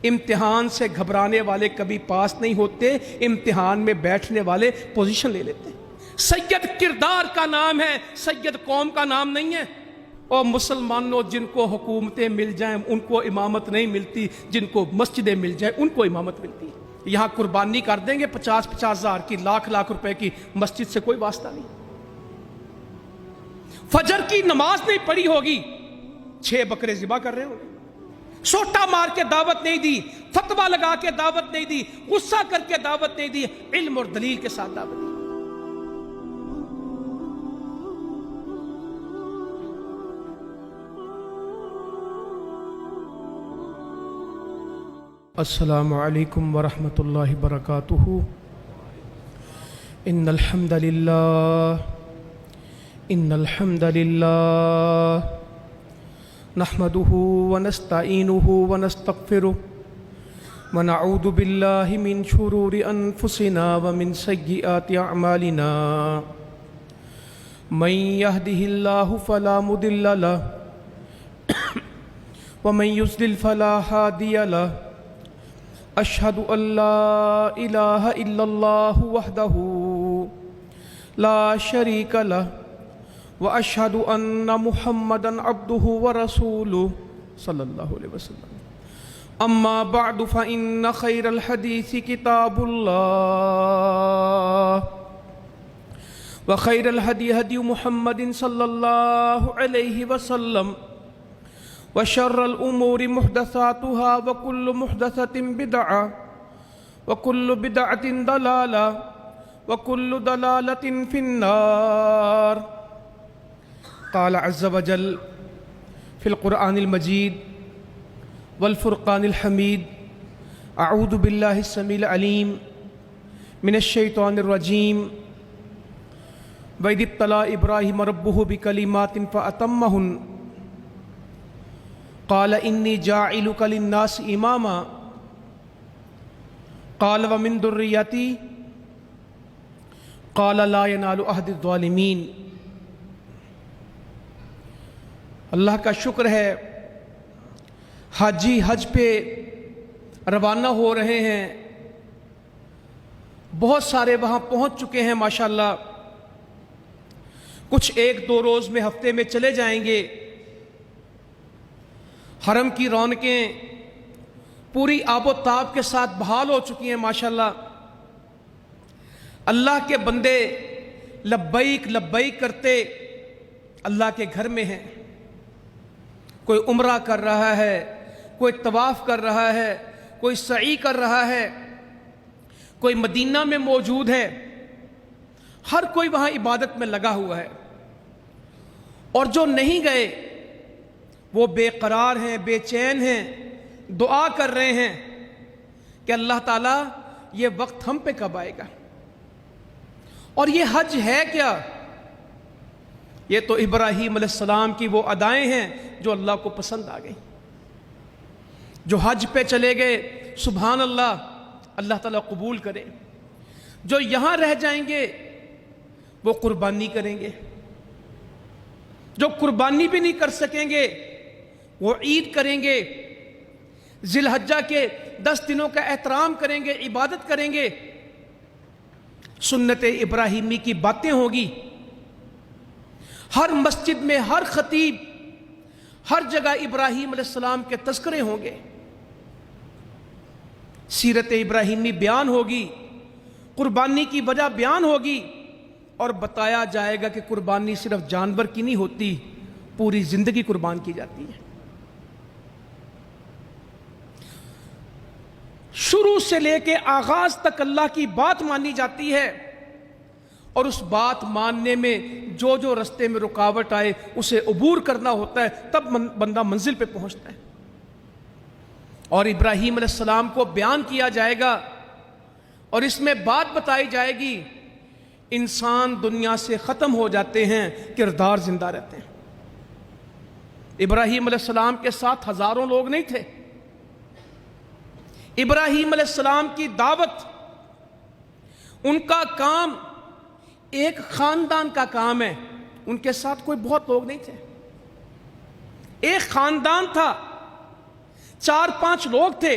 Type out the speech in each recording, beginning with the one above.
امتحان سے گھبرانے والے کبھی پاس نہیں ہوتے، امتحان میں بیٹھنے والے پوزیشن لے لیتے ہیں۔ سید کردار کا نام ہے، سید قوم کا نام نہیں ہے۔ اور مسلمانوں، جن کو حکومتیں مل جائیں ان کو امامت نہیں ملتی، جن کو مسجدیں مل جائیں ان کو امامت ملتی ہے۔ یہاں قربانی کر دیں گے 50-50 ہزار کی، لاکھ روپے کی، مسجد سے کوئی واسطہ نہیں۔ فجر کی نماز نہیں پڑھی ہوگی، 6 بکرے ذبح کر رہے ہوگے۔ سوٹا مار کے دعوت نہیں دی، فتویٰ لگا کے دعوت نہیں دی، غصہ کر کے دعوت نہیں دی، علم اور دلیل کے ساتھ دعوت دی۔ السلام علیکم ورحمۃ اللہ وبرکاتہ۔ ان الحمد للہ نحمده ونستعینه ونستغفره ونعوذ باللہ من شرور انفسنا ومن سیئات اعمالنا، من يهده اللہ فلا مضل له ومن يضلل فلا هادی له، اشہد ان لا الہ الا اللہ وحدہ لا شریک لہ واشہد ان محمدا عبدہ ورسولہ صلی اللہ علیہ وسلم۔ اما بعد فإن خیر الحدیث کتاب اللہ وخیر الہدی ہدی محمد صلی اللہ علیہ وسلم، وشر الأمور محدثاتها وكل محدثة بدعة وكل بدعة ضلالة وكل ضلالة في النار۔ قال عز وجل في القرآن المجيد والفرقان الحميد: أعوذ بالله السميع العليم من الشيطان الرجيم، وإذ ابتلى إبراهيم ربه بكلمات فأتمهن قال إني جاعلك للناس إماما قال ومن ذريتي قال لا ينال عهد الظالمين۔ اللہ کا شکر ہے، حاجی حج پہ روانہ ہو رہے ہیں، بہت سارے وہاں پہنچ چکے ہیں ماشاءاللہ، کچھ 1-2 روز میں ہفتے میں چلے جائیں گے۔ حرم کی رونقیں پوری آب و تاب کے ساتھ بحال ہو چکی ہیں ماشاءاللہ۔ اللہ کے بندے لبیک لبیک کرتے اللہ کے گھر میں ہیں۔ کوئی عمرہ کر رہا ہے، کوئی طواف کر رہا ہے، کوئی سعی کر رہا ہے، کوئی مدینہ میں موجود ہے، ہر کوئی وہاں عبادت میں لگا ہوا ہے۔ اور جو نہیں گئے وہ بے قرار ہیں، بے چین ہیں، دعا کر رہے ہیں کہ اللہ تعالیٰ یہ وقت ہم پہ کب آئے گا۔ اور یہ حج ہے کیا؟ یہ تو ابراہیم علیہ السلام کی وہ ادائیں ہیں جو اللہ کو پسند آ گئی۔ جو حج پہ چلے گئے، سبحان اللہ، اللہ تعالیٰ قبول کرے۔ جو یہاں رہ جائیں گے وہ قربانی کریں گے، جو قربانی بھی نہیں کر سکیں گے وہ عید کریں گے، ذی الحجہ کے 10 دنوں کا احترام کریں گے، عبادت کریں گے، سنت ابراہیمی کی باتیں ہوگی۔ ہر مسجد میں، ہر خطیب، ہر جگہ ابراہیم علیہ السلام کے تذکرے ہوں گے، سیرت ابراہیمی بیان ہوگی، قربانی کی وجہ بیان ہوگی، اور بتایا جائے گا کہ قربانی صرف جانور کی نہیں ہوتی، پوری زندگی قربان کی جاتی ہے۔ شروع سے لے کے آغاز تک اللہ کی بات مانی جاتی ہے، اور اس بات ماننے میں جو جو رستے میں رکاوٹ آئے اسے عبور کرنا ہوتا ہے، تب بندہ منزل پہ پہنچتا ہے۔ اور ابراہیم علیہ السلام کو بیان کیا جائے گا، اور اس میں بات بتائی جائے گی، انسان دنیا سے ختم ہو جاتے ہیں، کردار زندہ رہتے ہیں۔ ابراہیم علیہ السلام کے ساتھ ہزاروں لوگ نہیں تھے۔ ابراہیم علیہ السلام کی دعوت، ان کا کام ایک خاندان کا کام ہے، ان کے ساتھ کوئی بہت لوگ نہیں تھے، ایک خاندان تھا، 4-5 لوگ تھے،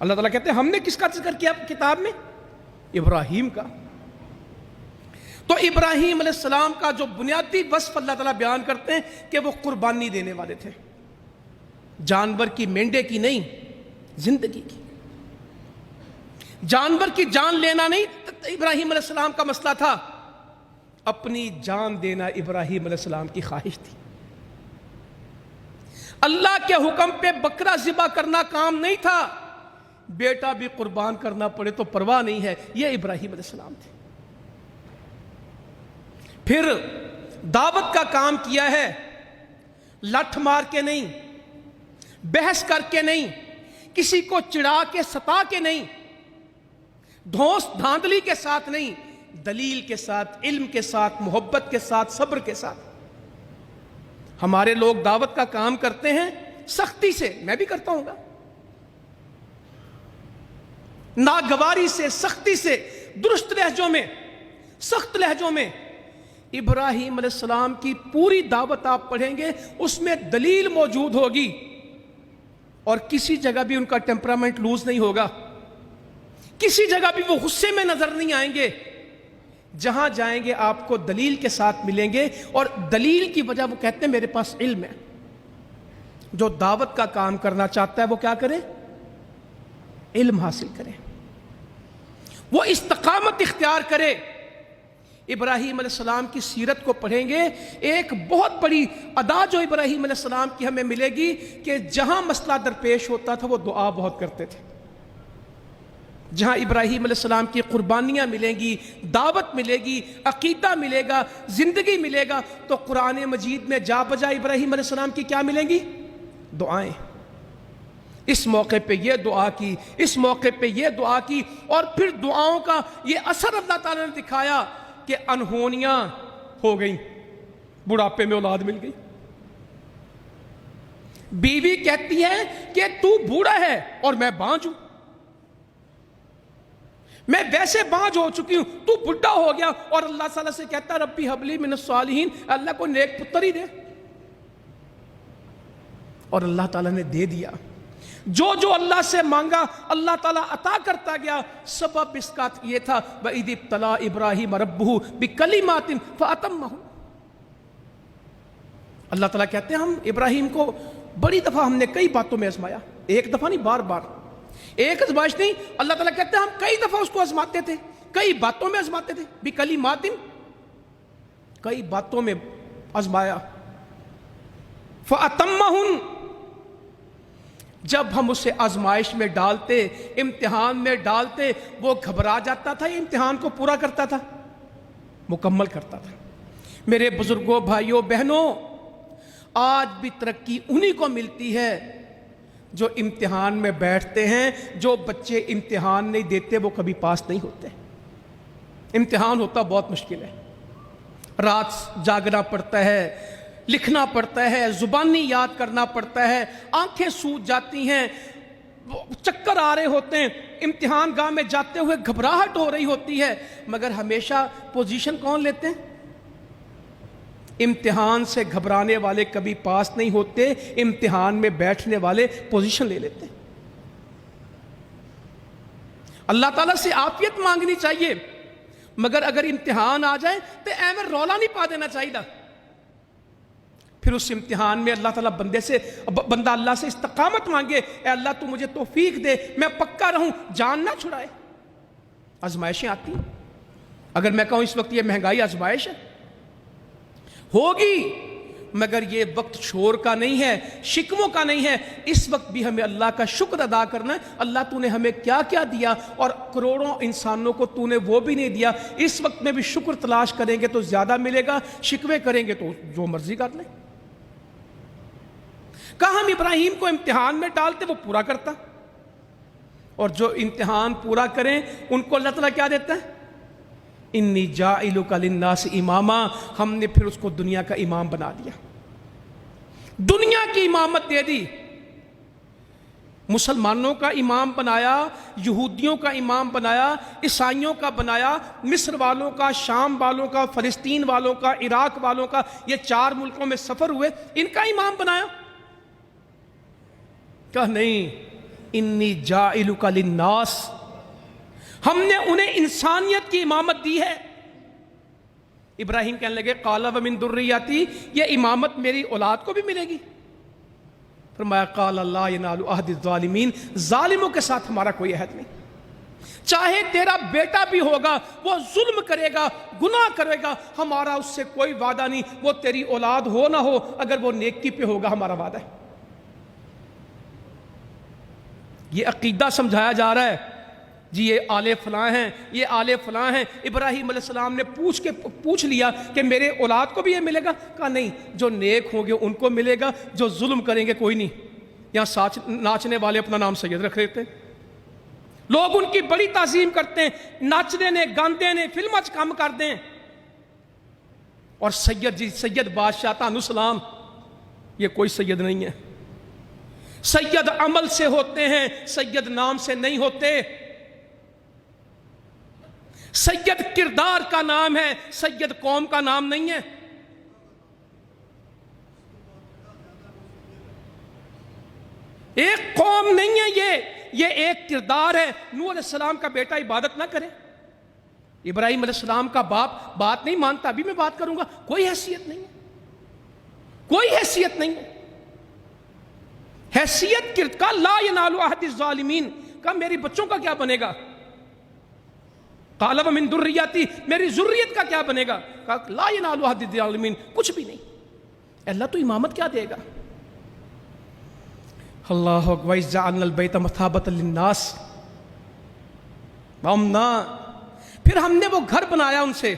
اللہ تعالیٰ کہتے ہیں ہم نے کس کا ذکر کیا کتاب میں؟ ابراہیم کا۔ تو ابراہیم علیہ السلام کا جو بنیادی وصف اللہ تعالیٰ بیان کرتے ہیں کہ وہ قربانی دینے والے تھے، جانور کی، مینڈے کی نہیں، زندگی کی۔ جانور کی جان لینا نہیں ابراہیم علیہ السلام کا مسئلہ تھا، اپنی جان دینا ابراہیم علیہ السلام کی خواہش تھی۔ اللہ کے حکم پہ بکرا ذبح کرنا کام نہیں تھا، بیٹا بھی قربان کرنا پڑے تو پرواہ نہیں ہے، یہ ابراہیم علیہ السلام تھے۔ پھر دعوت کا کام کیا ہے، لٹھ مار کے نہیں، بحث کر کے نہیں، کسی کو چڑھا کے ستا کے نہیں، دھوس دھاندلی کے ساتھ نہیں، دلیل کے ساتھ، علم کے ساتھ، محبت کے ساتھ، صبر کے ساتھ۔ ہمارے لوگ دعوت کا کام کرتے ہیں سختی سے، میں بھی کرتا ہوں گا، ناگواری سے، سختی سے، درست لہجوں میں، سخت لہجوں میں۔ ابراہیم علیہ السلام کی پوری دعوت آپ پڑھیں گے، اس میں دلیل موجود ہوگی، اور کسی جگہ بھی ان کا ٹیمپرامنٹ لوز نہیں ہوگا، کسی جگہ بھی وہ غصے میں نظر نہیں آئیں گے۔ جہاں جائیں گے آپ کو دلیل کے ساتھ ملیں گے، اور دلیل کی وجہ وہ کہتے ہیں میرے پاس علم ہے۔ جو دعوت کا کام کرنا چاہتا ہے وہ کیا کرے؟ علم حاصل کرے، وہ استقامت اختیار کرے۔ ابراہیم علیہ السلام کی سیرت کو پڑھیں گے، ایک بہت بڑی ادا جو ابراہیم علیہ السلام کی ہمیں ملے گی کہ جہاں مسئلہ درپیش ہوتا تھا وہ دعا بہت کرتے تھے۔ جہاں ابراہیم علیہ السلام کی قربانیاں ملیں گی، دعوت ملے گی، عقیدہ ملے گا، زندگی ملے گا، تو قرآن مجید میں جا بجا ابراہیم علیہ السلام کی کیا ملیں گی؟ دعائیں۔ اس موقع پہ یہ دعا کی، اس موقع پہ یہ دعا کی، اور پھر دعاؤں کا یہ اثر اللہ تعالیٰ نے دکھایا کہ انہونیاں ہو گئیں، بڑھاپے میں اولاد مل گئی۔ بیوی کہتی ہے کہ تو بوڑھا ہے اور میں بانجھ ہوں، میں ویسے بانجھ ہو چکی ہوں، تو بڈھا ہو گیا، اور اللہ تعالیٰ سے کہتا ربی حبلی من الصالحین، اللہ کو نیک پتر ہی دے، اور اللہ تعالیٰ نے دے دیا۔ جو جو اللہ سے مانگا اللہ تعالیٰ عطا کرتا گیا۔ سبب اس کا یہ تھا وَإِذِ ابْتَلَىٰ إِبْرَاهِيمَ رَبُّهُ بِكَلِمَاتٍ فَأَتَمَّهُنَّ۔ اللہ تعالیٰ کہتے ہیں ہم ابراہیم کو بڑی دفعہ ہم نے کئی باتوں میں آزمایا، ایک دفعہ نہیں، بار بار، ایک آزمائش نہیں، اللہ تعالیٰ کہتے ہیں ہم کئی دفعہ اس کو آزماتے تھے، کئی باتوں میں آزماتے تھے، بِكَلِمَاتٍ، کئی باتوں میں آزمایا، فَأَتَمَّهُنَّ، جب ہم اسے آزمائش میں ڈالتے، امتحان میں ڈالتے، وہ گھبرا جاتا تھا، یہ امتحان کو پورا کرتا تھا، مکمل کرتا تھا۔ میرے بزرگوں، بھائیوں، بہنوں، آج بھی ترقی انہی کو ملتی ہے جو امتحان میں بیٹھتے ہیں۔ جو بچے امتحان نہیں دیتے وہ کبھی پاس نہیں ہوتے۔ امتحان ہوتا بہت مشکل ہے، رات جاگنا پڑتا ہے، لکھنا پڑتا ہے، زبانی یاد کرنا پڑتا ہے، آنکھیں سوج جاتی ہیں، چکر آ رہے ہوتے ہیں، امتحان گاہ میں جاتے ہوئے گھبراہٹ ہو رہی ہوتی ہے، مگر ہمیشہ پوزیشن کون لیتے ہیں؟ امتحان سے گھبرانے والے کبھی پاس نہیں ہوتے، امتحان میں بیٹھنے والے پوزیشن لے لیتے ہیں۔ اللہ تعالیٰ سے عافیت مانگنی چاہیے، مگر اگر امتحان آ جائے تو ایویں رولا نہیں پا دینا چاہیے۔ پھر اس امتحان میں اللہ تعالیٰ بندہ اللہ سے استقامت مانگے، اے اللہ تو مجھے توفیق دے، میں پکا رہوں، جان نہ چھڑائے۔ آزمائشیں آتی ہیں، اگر میں کہوں اس وقت یہ مہنگائی آزمائش ہے، ہوگی، مگر یہ وقت شور کا نہیں ہے، شکموں کا نہیں ہے۔ اس وقت بھی ہمیں اللہ کا شکر ادا کرنا ہے، اللہ تو نے ہمیں کیا کیا دیا، اور کروڑوں انسانوں کو تو نے وہ بھی نہیں دیا۔ اس وقت میں بھی شکر تلاش کریں گے تو زیادہ ملے گا، شکوے کریں گے تو جو مرضی کر لیں۔ کہا ہم ابراہیم کو امتحان میں ڈالتے، وہ پورا کرتا، اور جو امتحان پورا کریں ان کو اللہ تعالیٰ کیا دیتا ہے؟ انی جاعلک للناس اماما، ہم نے پھر اس کو دنیا کا امام بنا دیا، دنیا کی امامت دے دی، مسلمانوں کا امام بنایا، یہودیوں کا امام بنایا، عیسائیوں کا بنایا، مصر والوں کا، شام والوں کا، فلسطین والوں کا، عراق والوں کا، یہ 4 ملکوں میں سفر ہوئے، ان کا امام بنایا۔ کہا نہیں، انی جاعلک للناس، ہم نے انہیں انسانیت کی امامت دی ہے۔ ابراہیم کہنے لگے قال ومن ذریتی، یہ امامت میری اولاد کو بھی ملے گی؟ فرمایا قال لا ینال عہد الظالمین، ظالموں کے ساتھ ہمارا کوئی عہد نہیں، چاہے تیرا بیٹا بھی ہوگا وہ ظلم کرے گا، گناہ کرے گا، ہمارا اس سے کوئی وعدہ نہیں، وہ تیری اولاد ہو نہ ہو، اگر وہ نیکی پہ ہوگا ہمارا وعدہ ہے۔ یہ عقیدہ سمجھایا جا رہا ہے، جی یہ آل فلاں ہیں، یہ آل فلاں ہیں۔ ابراہیم علیہ السلام نے پوچھ لیا کہ میرے اولاد کو بھی یہ ملے گا؟ کہا نہیں، جو نیک ہوں گے ان کو ملے گا، جو ظلم کریں گے کوئی نہیں۔ یہاں ناچنے والے اپنا نام سید رکھ لیتے ہیں، لوگ ان کی بڑی تعظیم کرتے ہیں، ناچنے نے، گاندے نے، فلمیں کام کر دیں، اور سید جی سید بادشاہ تانوں سلام، یہ کوئی سید نہیں ہے۔ سید عمل سے ہوتے ہیں، سید نام سے نہیں ہوتے۔ سید کردار کا نام ہے، سید قوم کا نام نہیں ہے۔ ایک قوم نہیں ہے یہ ایک کردار ہے۔ نوح علیہ السلام کا بیٹا عبادت نہ کرے، ابراہیم علیہ السلام کا باپ بات نہیں مانتا، ابھی میں بات کروں گا، کوئی حیثیت نہیں ہے، کوئی حیثیت نہیں ہے۔ حیثیت کا لا ینال عہد الظالمین کا میری بچوں کا کیا بنے گا؟ قال ومن ذریتی، میری ذریت کا کیا بنے گا؟ کہا لا ینال عہد الظالمین، کچھ بھی نہیں۔ اللہ تو امامت کیا دے گا؟ اللہ اکبر، وَإِذْ جَعَلْنَا الْبَيْتَ مَثَابَةً لِلنَّاسِ وَأَمْنًا، پھر ہم نے وہ گھر بنایا ان سے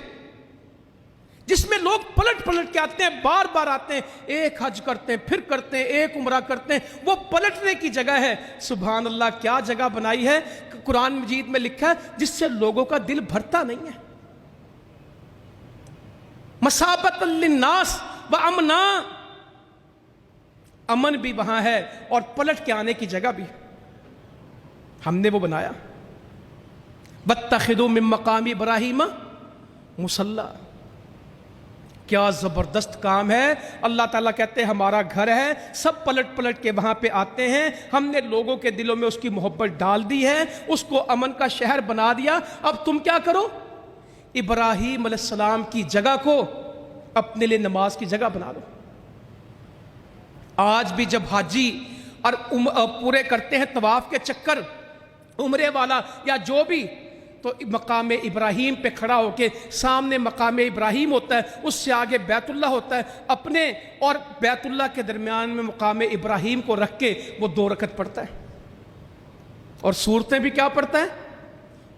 جس میں لوگ پلٹ پلٹ کے آتے ہیں، بار بار آتے ہیں، ایک حج کرتے ہیں، پھر کرتے ہیں، ایک عمرہ کرتے ہیں، وہ پلٹنے کی جگہ ہے۔ سبحان اللہ، کیا جگہ بنائی ہے! قرآن مجید میں لکھا ہے جس سے لوگوں کا دل بھرتا نہیں ہے۔ مثابۃ للناس وامنا، امن بھی وہاں ہے اور پلٹ کے آنے کی جگہ بھی ہم نے وہ بنایا۔ واتخذوا من مقام ابراہیم مصلی، کیا زبردست کام ہے۔ اللہ تعالیٰ کہتے ہیں ہمارا گھر ہے، سب پلٹ پلٹ کے وہاں پہ آتے ہیں، ہم نے لوگوں کے دلوں میں اس کی محبت ڈال دی ہے، اس کو امن کا شہر بنا دیا۔ اب تم کیا کرو؟ ابراہیم علیہ السلام کی جگہ کو اپنے لیے نماز کی جگہ بنا لو۔ آج بھی جب حاجی اور پورے کرتے ہیں طواف کے چکر، عمرے والا یا جو بھی، تو مقام ابراہیم پہ کھڑا ہو کے، سامنے مقام ابراہیم ہوتا ہے، اس سے آگے بیت اللہ ہوتا ہے، اپنے اور بیت اللہ کے درمیان میں مقام ابراہیم کو رکھ کے وہ 2 رکعت پڑھتا ہے، اور سورتیں بھی کیا پڑھتا ہے؟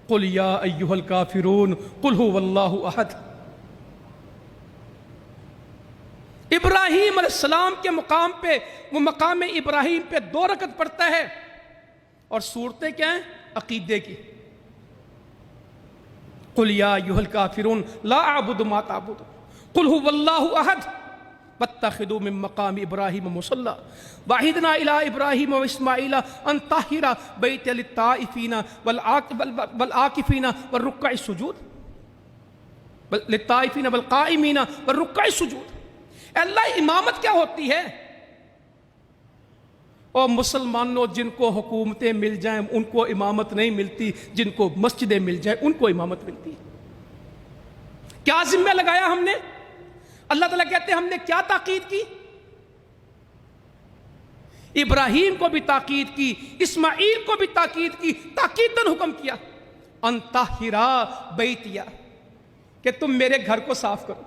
قل یا ایھا الکافرون قل ھو اللہ احد۔ ابراہیم علیہ السلام کے مقام پہ، وہ مقام ابراہیم پہ 2 رکعت پڑھتا ہے، اور صورتیں کیا ہیں؟ عقیدے کی۔ قل یا ایھا الکافرون لا اعبد ما تعبدون قل ھو اللہ احد واتخذوا من مقام ابراہیم مصلی وعہدنا الی ابراہیم واسماعیل ان طہر بیتی للطائفین والعاکفین والرکع السجود، للطائفین والقائمین والرکع السجود۔ اللہ امامت کیا ہوتی ہے؟ اور مسلمانوں، جن کو حکومتیں مل جائیں ان کو امامت نہیں ملتی، جن کو مسجدیں مل جائیں ان کو امامت ملتی ہے۔ کیا ذمہ لگایا ہم نے؟ اللہ تعالیٰ کہتے ہیں ہم نے کیا تاکید کی؟ ابراہیم کو بھی تاکید کی، اسماعیل کو بھی تاکید کی، تاکیداً حکم کیا ان طہرا بیتیا، کہ تم میرے گھر کو صاف کرو۔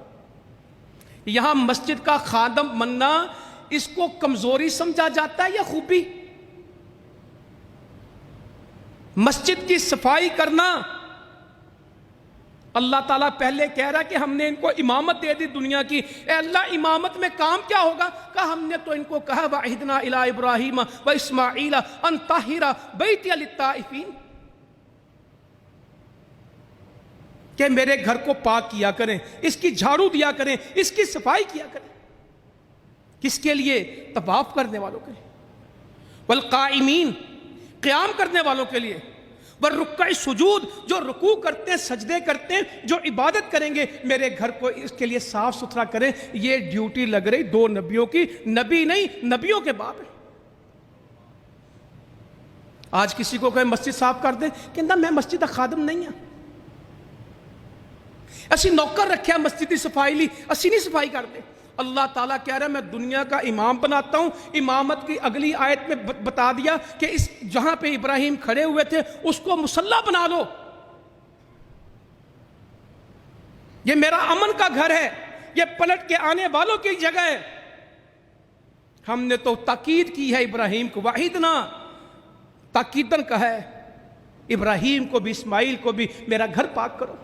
یہاں مسجد کا خادم بننا، اس کو کمزوری سمجھا جاتا ہے یا خوبی؟ مسجد کی صفائی کرنا، اللہ تعالیٰ پہلے کہہ رہا کہ ہم نے ان کو امامت دے دی دنیا کی۔ اے اللہ، امامت میں کام کیا ہوگا؟ کہا ہم نے تو ان کو کہا وعہدنا الی ابراہیم و اسماعیل ان طہر بیتی للطائفین، کہ میرے گھر کو پاک کیا کریں، اس کی جھاڑو دیا کریں، اس کی صفائی کیا کریں۔ کس کے لیے؟ طواف کرنے والوں کے لیے، والقائمین، قیام کرنے والوں کے لیے، والرکع سجود، جو رکوع کرتے ہیں، سجدے کرتے ہیں، جو عبادت کریں گے میرے گھر کو اس کے لیے صاف ستھرا کریں۔ یہ ڈیوٹی لگ رہی 2 نبیوں کی، نبی نہیں، نبیوں کے باپ ہیں۔ آج کسی کو کہیں مسجد صاف کر دیں کہ میں مسجد کا خادم نہیں ہوں، اسی نوکر رکھے مسجد کی صفائی لی، اسی نہیں صفائی کرتے۔ اللہ تعالیٰ کہہ رہا ہے میں دنیا کا امام بناتا ہوں۔ امامت کی اگلی آیت میں بتا دیا کہ اس جہاں پہ ابراہیم کھڑے ہوئے تھے اس کو مصلی بنا لو، یہ میرا امن کا گھر ہے، یہ پلٹ کے آنے والوں کی جگہ ہے۔ ہم نے تو تاکید کی ہے ابراہیم کو، واحدنا تاکیدن کہا ہے ابراہیم کو بھی اسماعیل کو بھی میرا گھر پاک کرو۔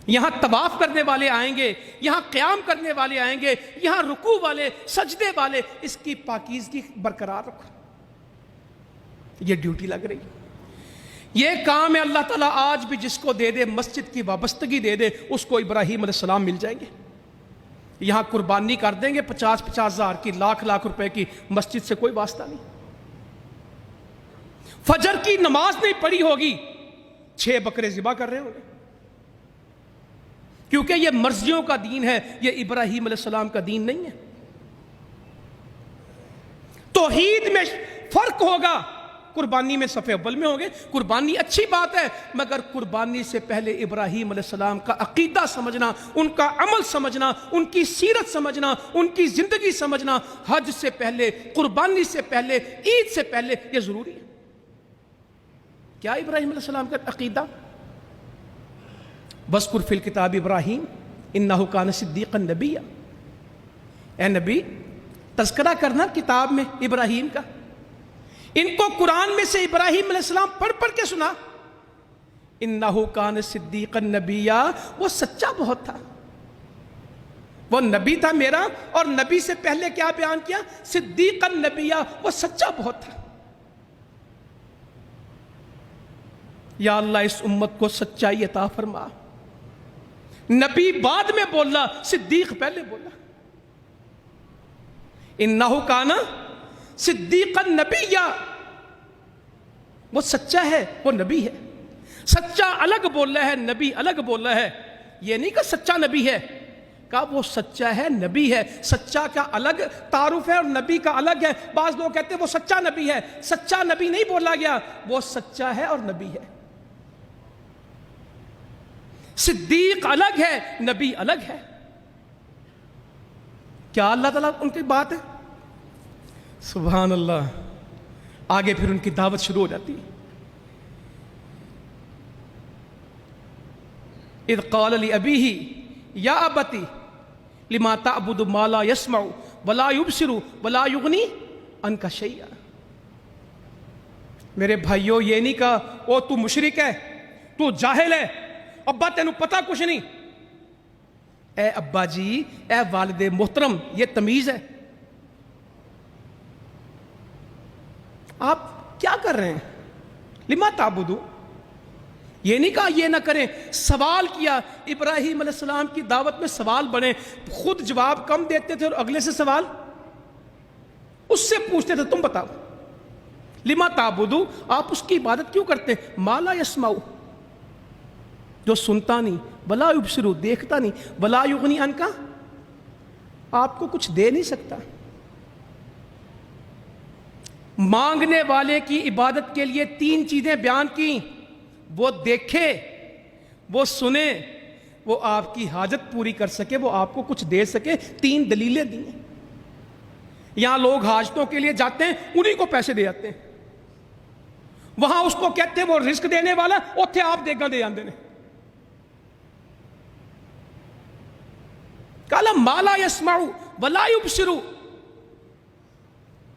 یہاں طواف کرنے والے آئیں گے، یہاں قیام کرنے والے آئیں گے، یہاں رکوع والے، سجدے والے، اس کی پاکیزگی برقرار رکھو۔ یہ ڈیوٹی لگ رہی، یہ کام ہے۔ اللہ تعالیٰ آج بھی جس کو دے دے، مسجد کی وابستگی دے دے، اس کو ابراہیم علیہ السلام مل جائیں گے۔ یہاں قربانی کر دیں گے 50-50 ہزار کی، لاکھ روپے کی، مسجد سے کوئی واسطہ نہیں۔ فجر کی نماز نہیں پڑھی ہوگی، 6 بکرے ذبح کر رہے ہوں گے، کیونکہ یہ مرضیوں کا دین ہے، یہ ابراہیم علیہ السلام کا دین نہیں ہے۔ توحید میں فرق ہوگا، قربانی میں صف اول میں ہوں گے۔ قربانی اچھی بات ہے، مگر قربانی سے پہلے ابراہیم علیہ السلام کا عقیدہ سمجھنا، ان کا عمل سمجھنا، ان کی سیرت سمجھنا، ان کی زندگی سمجھنا، حج سے پہلے، قربانی سے پہلے، عید سے پہلے یہ ضروری ہے۔ کیا ابراہیم علیہ السلام کا عقیدہ؟ وَاذْكُرْ فِي الْكِتَابِ ابراہیم اِنَّهُ كَانَ صِدِّيقًا نَبِيًّا۔ اے نبی تذکرہ کرنا کتاب میں ابراہیم کا۔ ان کو قرآن میں سے ابراہیم علیہ السلام پڑھ پڑھ کے سنا۔ اِنَّهُ كَانَ صِدِّيقًا نَبِيًّا، وہ سچا بہت تھا، وہ نبی تھا میرا، اور نبی سے پہلے کیا بیان کیا؟ صدیقاً نبیّا، وہ سچا بہت تھا۔ یا اللہ اس امت کو سچائی عطا فرما۔ نبی بعد میں بولا، صدیق پہلے بولا۔ انہو کانا صدیقا نبیّا، وہ سچا ہے، وہ نبی ہے۔ سچا الگ بول رہا ہے، نبی الگ بول رہا ہے۔ یہ نہیں کہ سچا نبی ہے، کہا وہ سچا ہے، نبی ہے۔ سچا کا الگ تعارف ہے اور نبی کا الگ ہے۔ بعض لوگ کہتے ہیں وہ سچا نبی ہے، سچا نبی نہیں بولا گیا، وہ سچا ہے اور نبی ہے۔ صدیق الگ ہے، نبی الگ ہے۔ کیا اللہ تعالیٰ ان کی بات ہے؟ سبحان اللہ۔ آگے پھر ان کی دعوت شروع ہو جاتی ہے۔ اذ قال لأبیہ یا ابتی لما تعبد ما لا يسمع ولا يبصر ولا يغنی عنک شیئا۔ میرے بھائیوں یہ نہیں کہا او تو مشرک ہے، تو جاہل ہے، ابا تینوں پتہ کچھ نہیں۔ اے ابا جی، اے والد محترم، یہ تمیز ہے۔ آپ کیا کر رہے ہیں؟ لما تعبدو، یہ نہیں کہا یہ نہ کریں، سوال کیا۔ ابراہیم علیہ السلام کی دعوت میں سوال بنے، خود جواب کم دیتے تھے اور اگلے سے سوال اس سے پوچھتے تھے، تم بتاؤ لما تعبدو، آپ اس کی عبادت کیوں کرتے ہیں؟ ما لا یسمعو، جو سنتا نہیں، ولا یبصرو، دیکھتا نہیں، ولا یغنی عنک، آپ کو کچھ دے نہیں سکتا۔ مانگنے والے کی عبادت کے لیے 3 چیزیں بیان کی، وہ دیکھے، وہ سنے، وہ آپ کی حاجت پوری کر سکے، وہ آپ کو کچھ دے سکے۔ 3 دلیلیں دی ہیں۔ یہاں لوگ حاجتوں کے لیے جاتے ہیں، انہی کو پیسے دے جاتے ہیں، وہاں اس کو کہتے ہیں وہ رزق دینے والا، اوتھے آپ دیگا دے آندے نے۔ کالا مالا یسمعو ولا یبصرو،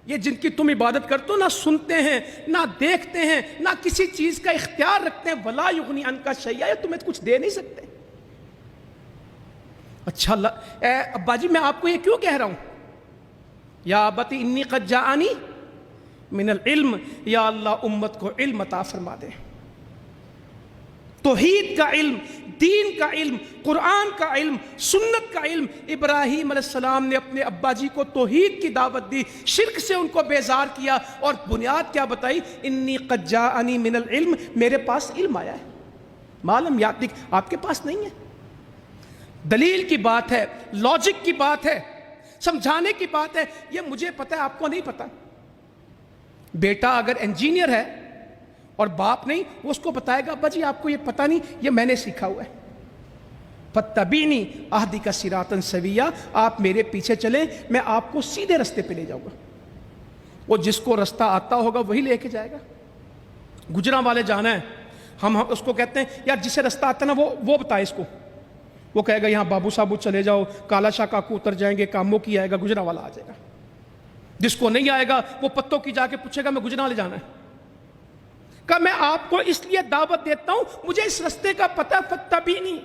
یہ جن کی تم عبادت کرتے ہو نہ سنتے ہیں، نہ دیکھتے ہیں، نہ کسی چیز کا اختیار رکھتے ہیں، ولا یغنی عنک شیئا، یہ تمہیں کچھ دے نہیں سکتے۔ اچھا اللہ، اے ابا جی میں آپ کو یہ کیوں کہہ رہا ہوں؟ یا ابتی انی قد جاءنی من العلم، یا اللہ امت کو علم عطا فرما دے، توحید کا علم، دین کا علم، قرآن کا علم، سنت کا علم۔ ابراہیم علیہ السلام نے اپنے ابا جی کو توحید کی دعوت دی، شرک سے ان کو بیزار کیا، اور بنیاد کیا بتائی؟ انی قد جاءنی من العلم، میرے پاس علم آیا ہے، ما لم یاتک، آپ کے پاس نہیں ہے۔ دلیل کی بات ہے، لاجک کی بات ہے، سمجھانے کی بات ہے۔ یہ مجھے پتہ ہے، آپ کو نہیں پتہ۔ بیٹا اگر انجینئر ہے اور باپ نہیں، وہ اس کو بتائے گا ابا جی آپ کو یہ پتہ نہیں، یہ میں نے سیکھا ہوا ہے، فَاتَّبِعْنِی أَهْدِکَ صِرَاطًا سَوِیًّا، آپ میرے پیچھے چلیں، میں آپ کو سیدھے رستے پہ لے جاؤں گا۔ وہ جس کو رستہ آتا ہوگا وہی لے کے جائے گا۔ گجراں والے جانا ہے، ہم اس کو کہتے ہیں یار جسے رستہ آتا ہے نا وہ بتائے اس کو، وہ کہے گا یہاں بابو صاحب چلے جاؤ، کالا شاہ کاکو اتر جائیں گے، کاموں کی آئے گا، گجراں والا آ جائے گا۔ جس کو نہیں آئے گا وہ پتوں کی جا کے پوچھے گا میں گجراں والے جانا ہے۔ کہ میں آپ کو اس لیے دعوت دیتا ہوں، مجھے اس رستے کا پتہ، فَاتَّبِعْنِی،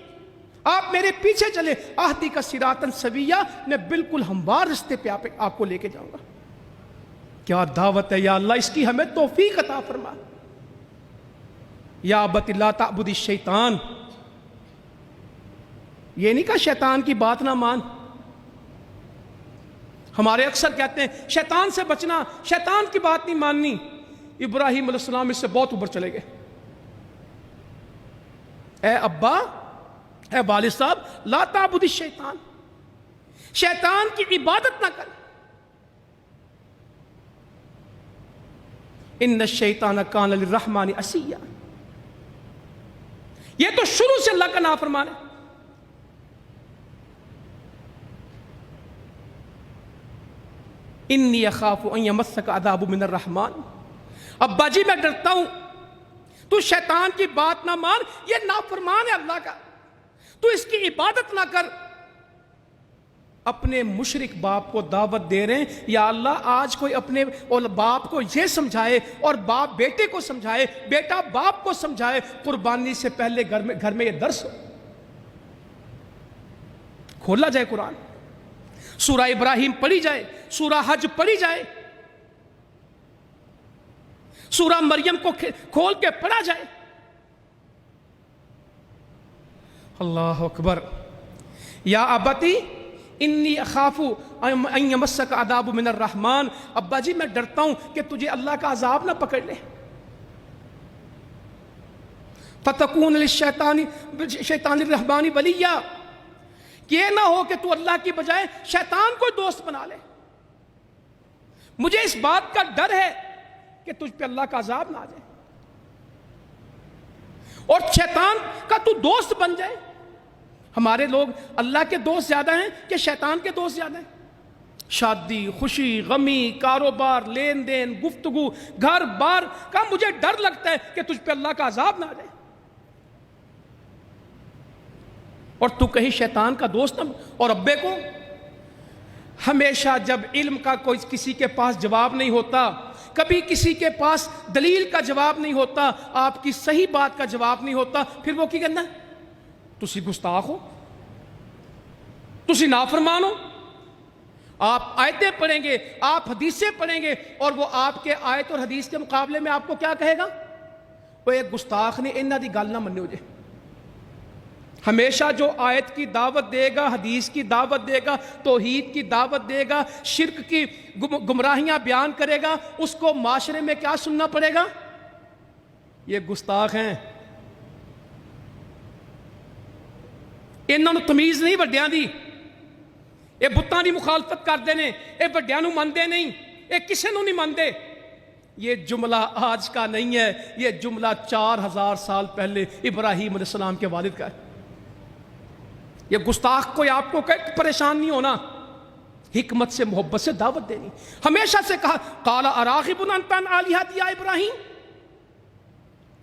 آپ میرے پیچھے چلے، أَهْدِکَ صِرَاطًا سَوِیًّا، میں بالکل ہموار رستے پہ آپ کو لے کے جاؤں گا۔ کیا دعوت ہے یا اللہ، اس کی ہمیں توفیق عطا فرما۔ یا ابت لا تعبد الشیطان، یہ نہیں کہا شیطان کی بات نہ مان۔ ہمارے اکثر کہتے ہیں شیطان سے بچنا، شیطان کی بات نہیں ماننی۔ ابراہیم علیہ السلام اس سے بہت اوپر چلے گئے۔ اے ابا، اے والد صاحب، لا تعبد الشیطان، شیطان کی عبادت نہ کر۔ ان الشیطان کان للرحمن عصیا، یہ تو شروع سے اللہ کا نافرمان ہے۔ انی اخاف ان یمسک عذاب من الرحمن، ابا جی میں ڈرتا ہوں، تو شیطان کی بات نہ مان، یہ نافرمان ہے اللہ کا، تو اس کی عبادت نہ کر۔ اپنے مشرک باپ کو دعوت دے رہے ہیں، یا اللہ آج کوئی اپنے اور باپ کو یہ سمجھائے اور باپ بیٹے کو سمجھائے، بیٹا باپ کو سمجھائے، قربانی سے پہلے گھر میں یہ درس ہو، کھولا جائے قرآن، سورہ ابراہیم پڑھی جائے، سورہ حج پڑھی جائے، سورہ مریم کو کھول کے پڑھا جائے۔ اللہ اکبر۔ یا ابتی انی اخاف ان یمسک عذاب من الرحمن، ابا جی میں ڈرتا ہوں کہ تجھے اللہ کا عذاب نہ پکڑ لے۔ فتکون للشیطان الرحمن ولیا، یہ نہ ہو کہ تو اللہ کی بجائے شیطان کو دوست بنا لے۔ مجھے اس بات کا ڈر ہے کہ تجھ پہ اللہ کا عذاب نہ آ جائے اور شیطان کا تو دوست بن جائے۔ ہمارے لوگ اللہ کے دوست زیادہ ہیں کہ شیطان کے دوست زیادہ ہیں؟ شادی، خوشی، غمی، کاروبار، لین دین، گفتگو، گھر بار کا مجھے ڈر لگتا ہے کہ تجھ پہ اللہ کا عذاب نہ آ جائے اور تو کہیں شیطان کا دوست نہ۔ اور ابے کو ہمیشہ جب علم کا کوئی کسی کے پاس جواب نہیں ہوتا، کبھی کسی کے پاس دلیل کا جواب نہیں ہوتا، آپ کی صحیح بات کا جواب نہیں ہوتا، پھر وہ کی کرنا ہے؟ تسی گستاخ ہو، تسی نافرمان ہو۔ آپ آیتیں پڑھیں گے، آپ حدیثیں پڑھیں گے، اور وہ آپ کے آیت اور حدیث کے مقابلے میں آپ کو کیا کہے گا؟ وہ ایک گستاخ نے انہاں دی گل نہ مننی ہو جائے۔ ہمیشہ جو آیت کی دعوت دے گا، حدیث کی دعوت دے گا، توحید کی دعوت دے گا، شرک کی گمراہیاں بیان کرے گا، اس کو معاشرے میں کیا سننا پڑے گا؟ یہ گستاخ ہیں، انہوں نے تمیز نہیں وڈیاں دی، یہ بتاں دی مخالفت کردے نے، یہ وڈیاں نو مندے نہیں، یہ کسے نو نہیں مندے۔ یہ جملہ آج کا نہیں ہے، یہ جملہ 4000 سال پہلے ابراہیم علیہ السلام کے والد کا ہے۔ یہ گستاخ کوئی آپ کو پریشان نہیں ہونا، حکمت سے محبت سے دعوت دینی۔ ہمیشہ سے کہا قال اراغب انت عن آلہتی یا ابراہیم،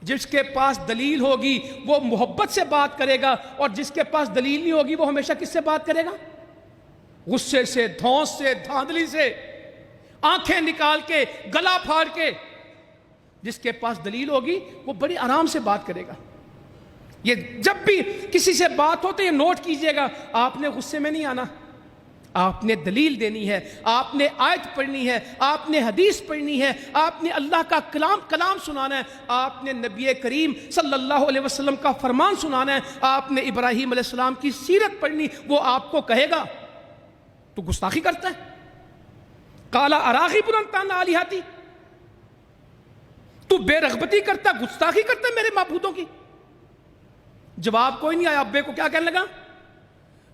جس کے پاس دلیل ہوگی وہ محبت سے بات کرے گا، اور جس کے پاس دلیل نہیں ہوگی وہ ہمیشہ کس سے بات کرے گا؟ غصے سے، دھونس سے، دھاندلی سے، آنکھیں نکال کے، گلا پھاڑ کے۔ جس کے پاس دلیل ہوگی وہ بڑی آرام سے بات کرے گا۔ یہ جب بھی کسی سے بات ہو تو یہ نوٹ کیجئے گا، آپ نے غصے میں نہیں آنا، آپ نے دلیل دینی ہے، آپ نے آیت پڑھنی ہے، آپ نے حدیث پڑھنی ہے، آپ نے اللہ کا کلام سنانا ہے، آپ نے نبی کریم صلی اللہ علیہ وسلم کا فرمان سنانا ہے، آپ نے ابراہیم علیہ السلام کی سیرت پڑھنی، وہ آپ کو کہے گا تو گستاخی کرتا ہے۔ قال اراغب انت عن آلہتی، تو بے رغبتی کرتا، گستاخی کرتا میرے معبودوں کی۔ جواب کوئی نہیں آیا، ابے کو کیا کہنے لگا؟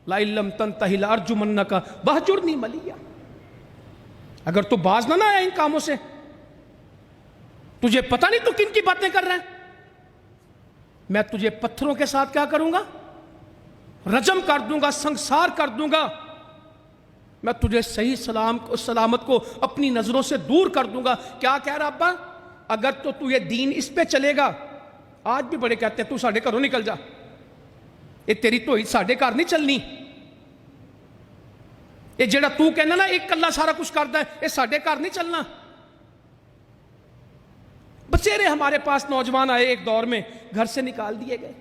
لَئِن لَّمْ تَنْتَهِ لَأَرْجُمَنَّكَ وَاهْجُرْنِي مَلِيًّا، اگر تو باز نہ آیا ان کاموں سے تجھے پتہ نہیں تو کن کی باتیں کر رہے ہیں؟ میں تجھے پتھروں کے ساتھ کیا کروں گا؟ رجم کر دوں گا، سنسار کر دوں گا۔ میں تجھے صحیح سلامت کو اپنی نظروں سے دور کر دوں گا۔ کیا کہہ رہا ابا؟ اگر تو یہ دین اس پہ چلے گا، آج بھی بڑے کہتے ہیں تو ساڈے گھروں نکل جا، یہ تیری توحید ساڈے گھر نہیں چلنی، یہ جڑا تو کہنا نا ایک اللہ سارا کچھ کرتا ہے، یہ ساڈے گھر نہیں چلنا۔ بچیرے ہمارے پاس نوجوان آئے ایک دور میں، گھر سے نکال دیے گئے،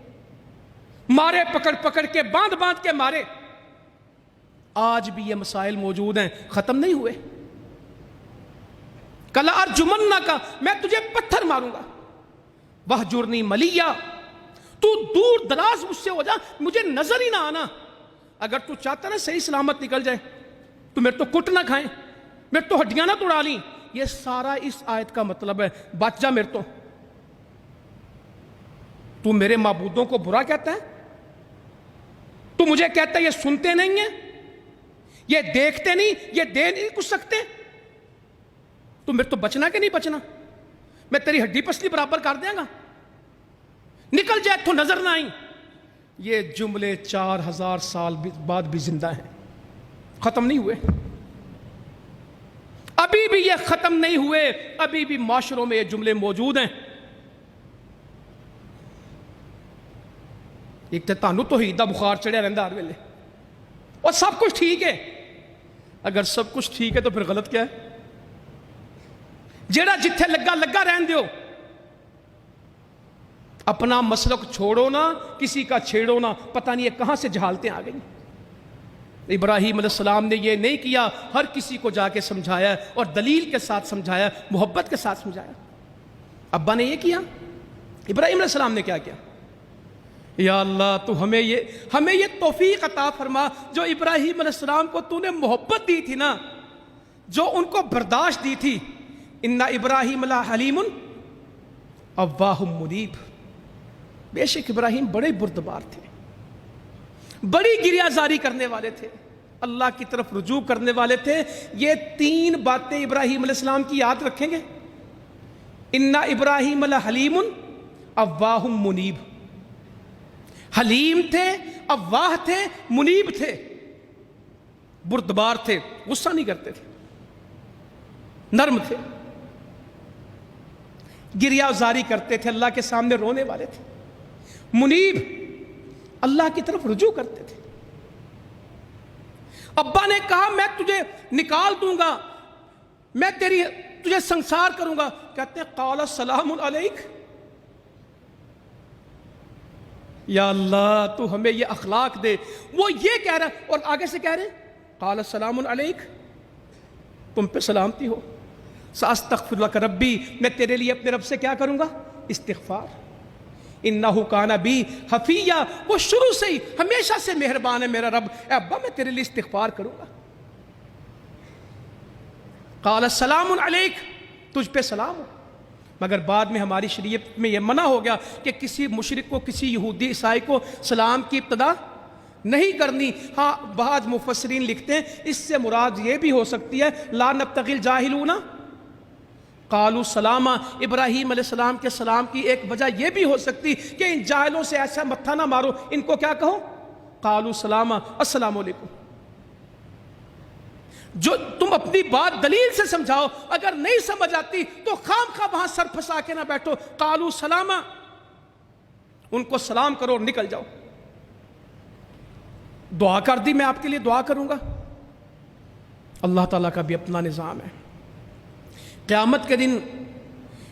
مارے پکڑ پکڑ کے، باندھ باندھ کے مارے۔ آج بھی یہ مسائل موجود ہیں، ختم نہیں ہوئے۔ کلا ارجمنہ کا، میں تجھے پتھر ماروں گا۔ وہجرنی ملیہ، تو دور دراز مجھ سے ہو جا، مجھے نظر ہی نہ آنا۔ اگر تو چاہتا نا صحیح سلامت نکل جائے تو میرے تو کٹ نہ کھائیں، میرے تو ہڈیاں نہ توڑا لیں۔ یہ سارا اس آیت کا مطلب ہے، بچ جا میرے تو میرے معبودوں کو برا کہتا ہے، تو مجھے کہتا ہے یہ سنتے نہیں ہیں، یہ دیکھتے نہیں، یہ دے نہیں کچھ سکتے، تو میرے تو بچنا کہ نہیں بچنا؟ میں تیری ہڈی پسلی برابر کر دیں گا، نکل جائے تو نظر نہ آئیں۔ یہ جملے 4000 سال بعد بھی زندہ ہیں، ختم نہیں ہوئے، ابھی بھی یہ ختم نہیں ہوئے، ابھی بھی معاشروں میں یہ جملے موجود ہیں۔ ایک تو تانوں توحید دا بخار چڑھیا رہندا ہر ویلے، اور سب کچھ ٹھیک ہے۔ اگر سب کچھ ٹھیک ہے تو پھر غلط کیا ہے؟ جیڑا جتھے لگا لگا رہن دیو، اپنا مسلک چھوڑو نا، کسی کا چھیڑو نا۔ پتہ نہیں یہ کہاں سے جہالتیں آ گئیں۔ ابراہیم علیہ السلام نے یہ نہیں کیا، ہر کسی کو جا کے سمجھایا اور دلیل کے ساتھ سمجھایا، محبت کے ساتھ سمجھایا۔ ابا نے یہ کیا، ابراہیم علیہ السلام نے کیا کیا؟ یا اللہ تو ہمیں یہ توفیق عطا فرما، جو ابراہیم علیہ السلام کو تو نے محبت دی تھی نا، جو ان کو برداشت دی تھی۔ ان ابراہیم لحلیم اواہ منیب، بے شک ابراہیم بڑے بردبار تھے، بڑی گریہ زاری کرنے والے تھے، اللہ کی طرف رجوع کرنے والے تھے۔ یہ 3 باتیں ابراہیم علیہ السلام کی یاد رکھیں گے۔ ان ابراہیم لحلیم اواہ منیب، حلیم تھے، اواہ تھے، منیب تھے، بردبار تھے، غصہ نہیں کرتے تھے، نرم تھے، گریہ زاری کرتے تھے، اللہ کے سامنے رونے والے تھے، منیب، اللہ کی طرف رجوع کرتے تھے۔ ابا نے کہا میں تجھے نکال دوں گا، میں تجھے سنسار کروں گا۔ کہتے ہیں قال سلام علیک، یا اللہ تو ہمیں یہ اخلاق دے۔ وہ یہ کہہ رہا ہے اور آگے سے کہہ رہے ہیں قال سلام علیک، تم پہ سلامتی ہو، ساستغفر لک ربی، میں تیرے لیے اپنے رب سے کیا کروں گا؟ استغفار۔ انہ کان بی حفیہ، وہ شروع سے ہی ہمیشہ سے مہربان ہے میرا رب، اے ابا میں تیرے لیے استغفار کروں گا۔ قال السلام علیک، تجھ پہ سلام ہو۔ مگر بعد میں ہماری شریعت میں یہ منع ہو گیا کہ کسی مشرک کو، کسی یہودی عیسائی کو سلام کی ابتدا نہیں کرنی۔ ہاں بعض مفسرین لکھتے ہیں اس سے مراد یہ بھی ہو سکتی ہے لا نبتغی الجاہلون قالوا سلاما، ابراہیم علیہ السلام کے سلام کی ایک وجہ یہ بھی ہو سکتی کہ ان جاہلوں سے ایسا متھا نہ مارو، ان کو کیا کہو؟ قالوا سلاما، السلام علیکم۔ جو تم اپنی بات دلیل سے سمجھاؤ، اگر نہیں سمجھ آتی تو خام خواہ وہاں سر پھنسا کے نہ بیٹھو۔ قالوا سلاما، ان کو سلام کرو اور نکل جاؤ۔ دعا کر دی، میں آپ کے لیے دعا کروں گا۔ اللہ تعالیٰ کا بھی اپنا نظام ہے۔ قیامت کے دن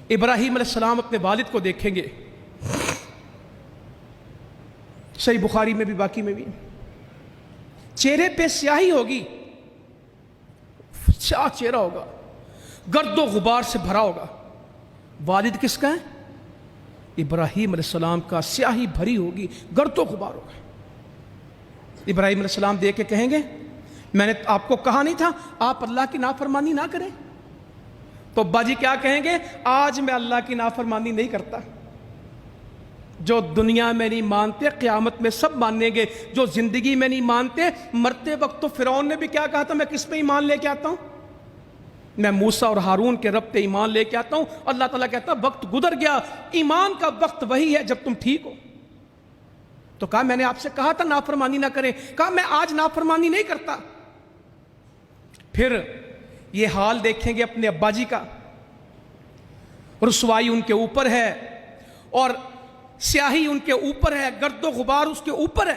ابراہیم علیہ السلام اپنے والد کو دیکھیں گے، صحیح بخاری میں بھی باقی میں بھی، چہرے پہ سیاہی ہوگی، سیاہ چہرہ ہوگا، گرد و غبار سے بھرا ہوگا۔ والد کس کا ہے؟ ابراہیم علیہ السلام کا، سیاہی بھری ہوگی، گرد و غبار ہوگا۔ ابراہیم علیہ السلام دیکھ کے کہیں گے میں نے آپ کو کہا نہیں تھا آپ اللہ کی نافرمانی نہ کریں؟ تو ابا جی کیا کہیں گے؟ آج میں اللہ کی نافرمانی نہیں کرتا۔ جو دنیا میں نہیں مانتے قیامت میں سب مانیں گے، جو زندگی میں نہیں مانتے مرتے وقت تو فرعون نے بھی کیا کہا تھا میں کس پہ ایمان لے کے آتا ہوں؟ میں موسیٰ اور ہارون کے رب پہ ایمان لے کے آتا ہوں. اللہ تعالیٰ کہتا وقت گزر گیا, ایمان کا وقت وہی ہے جب تم ٹھیک ہو. تو کہا میں نے آپ سے کہا تھا نافرمانی نہ کریں. کہا میں آج نافرمانی نہیں کرتا. پھر یہ حال دیکھیں گے اپنے ابا جی کا, رسوائی ان کے اوپر ہے اور سیاہی ان کے اوپر ہے, گرد و غبار اس کے اوپر ہے.